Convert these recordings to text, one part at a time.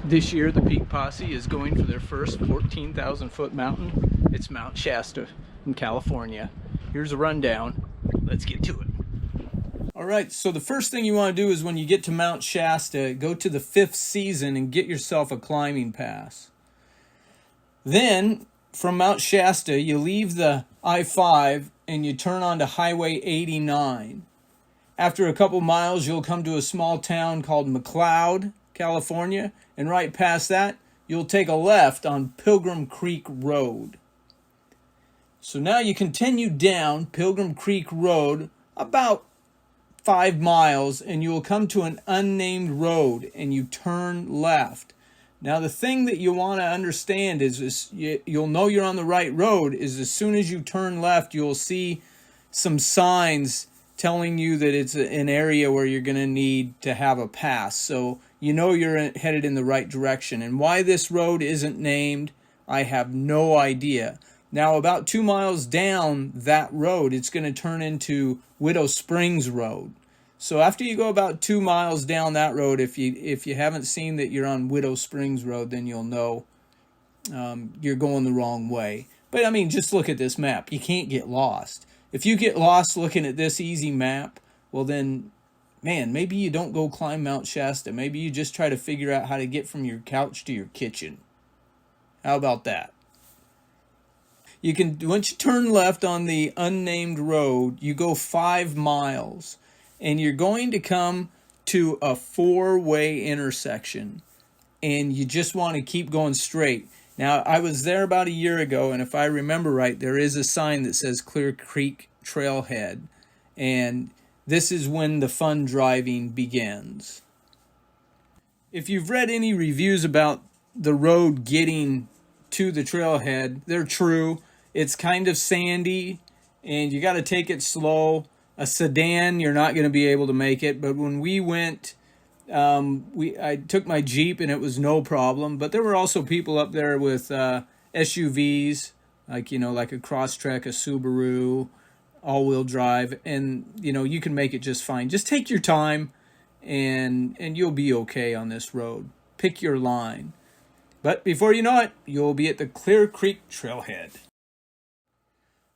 This year, the Peak Posse is going for their first 14,000 foot mountain. It's Mount Shasta in California. Here's a rundown. Let's get to it. All right, so the first thing you want to do is when you get to Mount Shasta, go to the 5th season and get yourself a climbing pass. Then, from Mount Shasta, you leave the I-5 and you turn onto Highway 89. After a couple miles, you'll come to a small town called McLeod, California, and right past that, you'll take a left on Pilgrim Creek Road. So now you continue down Pilgrim Creek Road about 5 miles, and you will come to an unnamed road, and you turn left. Now, the thing that you want to understand is you'll know you're on the right road is as soon as you turn left, you'll see some signs telling you that it's an area where you're going to need to have a pass. So you know you're headed in the right direction. And why this road isn't named, I have no idea. Now, about 2 miles down that road, it's going to turn into Widow Springs Road. So after you go about 2 miles down that road, if you haven't seen that you're on Widow Springs Road, then you'll know you're going the wrong way. But I mean, just look at this map. You can't get lost. If you get lost looking at this easy map, well then, man, maybe you don't go climb Mount Shasta. Maybe you just try to figure out how to get from your couch to your kitchen. How about that? You can, once you turn left on the unnamed road, you go 5 miles, and you're going to come to a 4-way intersection, and you just want to keep going straight. Now, I was there about a year ago, and if I remember right, there is a sign that says Clear Creek Trailhead, and this is when the fun driving begins. If you've read any reviews about the road getting to the trailhead, they're true. It's kind of sandy, and you got to take it slow. A sedan, you're not going to be able to make it, but when we went, I took my Jeep and it was no problem. But there were also people up there with SUVs, like a Crosstrek, a Subaru, all-wheel drive, and you can make it just fine. Just take your time, and you'll be okay on this road. Pick your line. But before you know it, you'll be at the Clear Creek Trailhead.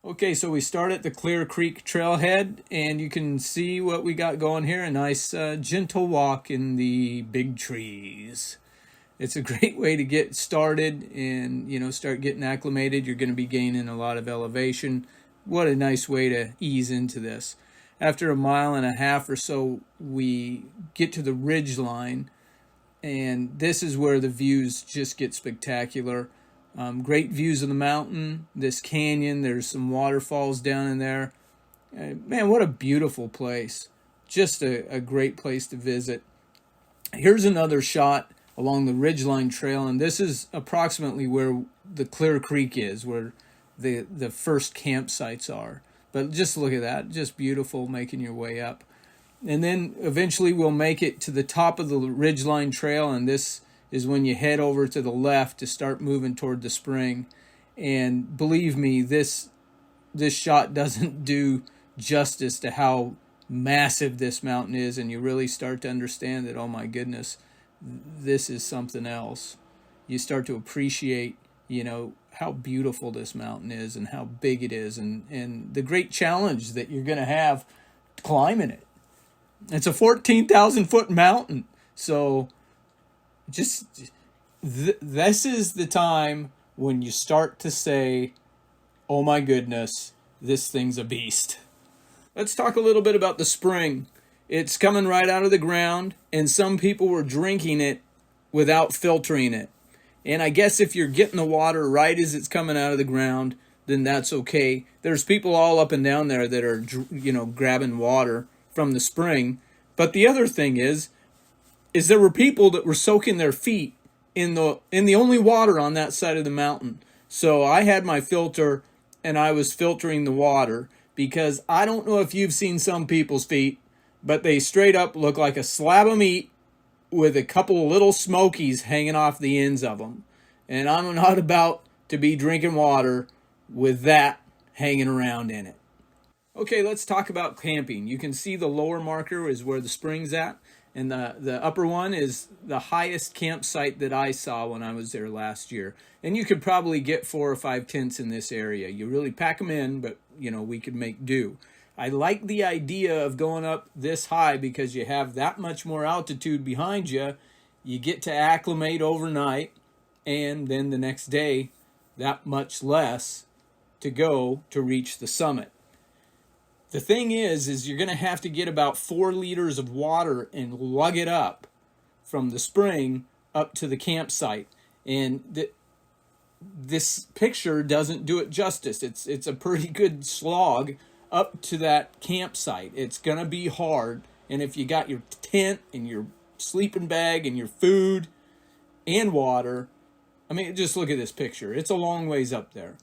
Okay, so we start at the Clear Creek Trailhead, and you can see what we got going here. A nice gentle walk in the big trees. It's a great way to get started and, start getting acclimated. You're going to be gaining a lot of elevation. What a nice way to ease into this. After 1.5 miles or so, we get to the ridge line, and this is where the views just get spectacular. Great views of the mountain, this canyon, there's some waterfalls down in there. Man, what a beautiful place. Just a great place to visit. Here's another shot along the Ridgeline Trail, and this is approximately where the Clear Creek is, where the first campsites are. But just look at that, just beautiful, making your way up. And then eventually we'll make it to the top of the Ridgeline Trail, and this is when you head over to the left to start moving toward the spring. And believe me, this shot doesn't do justice to how massive this mountain is, and you really start to understand that, oh my goodness, this is something else. You start to appreciate, how beautiful this mountain is and how big it is, and the great challenge that you're going to have climbing it. It's a 14,000 foot mountain, so this is the time when you start to say, oh my goodness, this thing's a beast. Let's talk a little bit about the spring. It's coming right out of the ground, and some people were drinking it without filtering it. And I guess if you're getting the water right as it's coming out of the ground, then that's okay. There's people all up and down there that are, grabbing water from the spring. But the other thing is there were people that were soaking their feet in the only water on that side of the mountain. So I had my filter, and I was filtering the water, because I don't know if you've seen some people's feet, but they straight up look like a slab of meat with a couple of little smokies hanging off the ends of them. And I'm not about to be drinking water with that hanging around in it. Okay, let's talk about camping. You can see the lower marker is where the spring's at. And the upper one is the highest campsite that I saw when I was there last year. And you could probably get 4 or 5 tents in this area. You really pack them in, but we could make do. I like the idea of going up this high because you have that much more altitude behind you. You get to acclimate overnight, and then the next day, that much less to go to reach the summit. The thing is you're going to have to get about 4 liters of water and lug it up from the spring up to the campsite. And this picture doesn't do it justice. It's a pretty good slog up to that campsite. It's going to be hard. And if you got your tent and your sleeping bag and your food and water, I mean, just look at this picture. It's a long ways up there.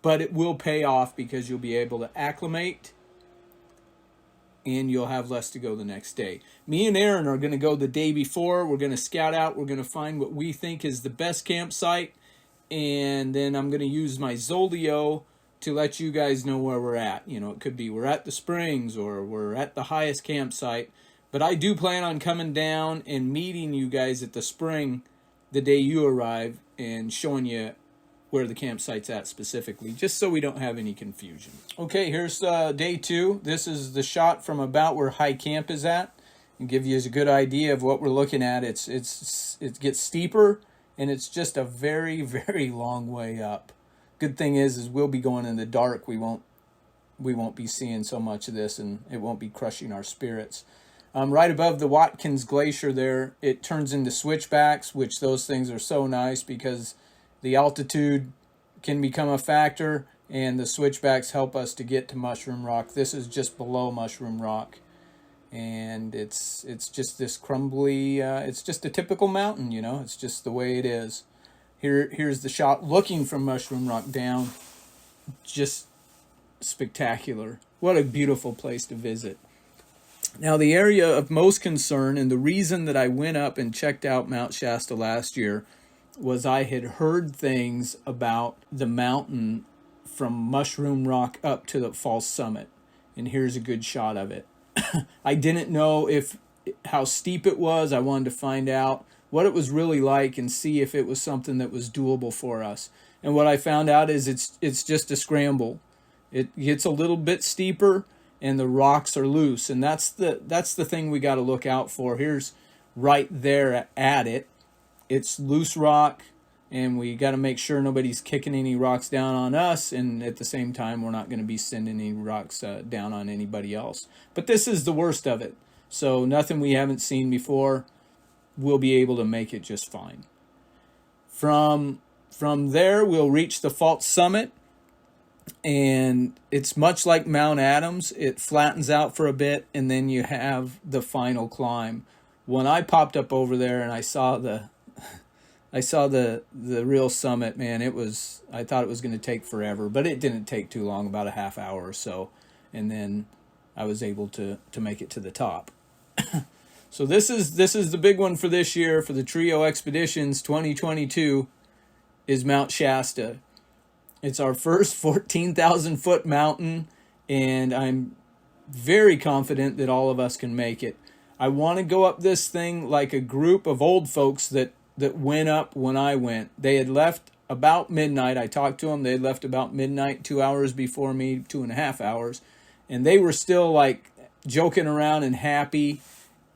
But it will pay off because you'll be able to acclimate and you'll have less to go the next day. Me and Aaron are going to go the day before. We're going to scout out. We're going to find what we think is the best campsite. And then I'm going to use my Zoldio to let you guys know where we're at. It could be we're at the springs or we're at the highest campsite. But I do plan on coming down and meeting you guys at the spring the day you arrive and showing you where the campsite's at specifically, just so we don't have any confusion. Okay, here's day 2. This is the shot from about where high camp is at, and give you a good idea of what we're looking at. It gets steeper, and it's just a very, very long way up. Good thing is we'll be going in the dark. We won't be seeing so much of this, and it won't be crushing our spirits. Right above the Watkins Glacier there, it turns into switchbacks, which those things are so nice because the altitude can become a factor, and the switchbacks help us to get to Mushroom Rock. This is just below Mushroom Rock, and it's just this crumbly. It's just a typical mountain, It's just the way it is. Here's the shot looking from Mushroom Rock down. Just spectacular. What a beautiful place to visit. Now, the area of most concern, and the reason that I went up and checked out Mount Shasta last year, was I had heard things about the mountain from Mushroom Rock up to the false summit. And here's a good shot of it. I didn't know how steep it was. I wanted to find out what it was really like and see if it was something that was doable for us. And what I found out is it's just a scramble. It gets a little bit steeper and the rocks are loose. And that's the thing we got to look out for. Here's right there at it. It's loose rock, and we got to make sure nobody's kicking any rocks down on us, and at the same time, we're not going to be sending any rocks down on anybody else. But this is the worst of it, so nothing we haven't seen before. We'll be able to make it just fine. From there, we'll reach the false summit, and it's much like Mount Adams. It flattens out for a bit, and then you have the final climb. When I popped up over there and I saw the real summit, man, I thought it was going to take forever, but it didn't take too long, about a half hour or so. And then I was able to make it to the top. So this is the big one for this year for the Trio Expeditions 2022 is Mount Shasta. It's our first 14,000 foot mountain, and I'm very confident that all of us can make it. I want to go up this thing like a group of old folks that went up when I went. They had left about midnight. I talked to them. They had left about midnight, 2 hours before me, 2.5 hours. And they were still like joking around and happy.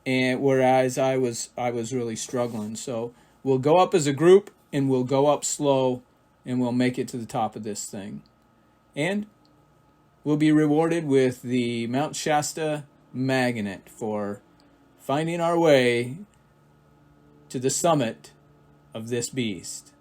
And whereas I was really struggling. So we'll go up as a group and we'll go up slow and we'll make it to the top of this thing. And we'll be rewarded with the Mount Shasta magnet for finding our way to the summit of this beast.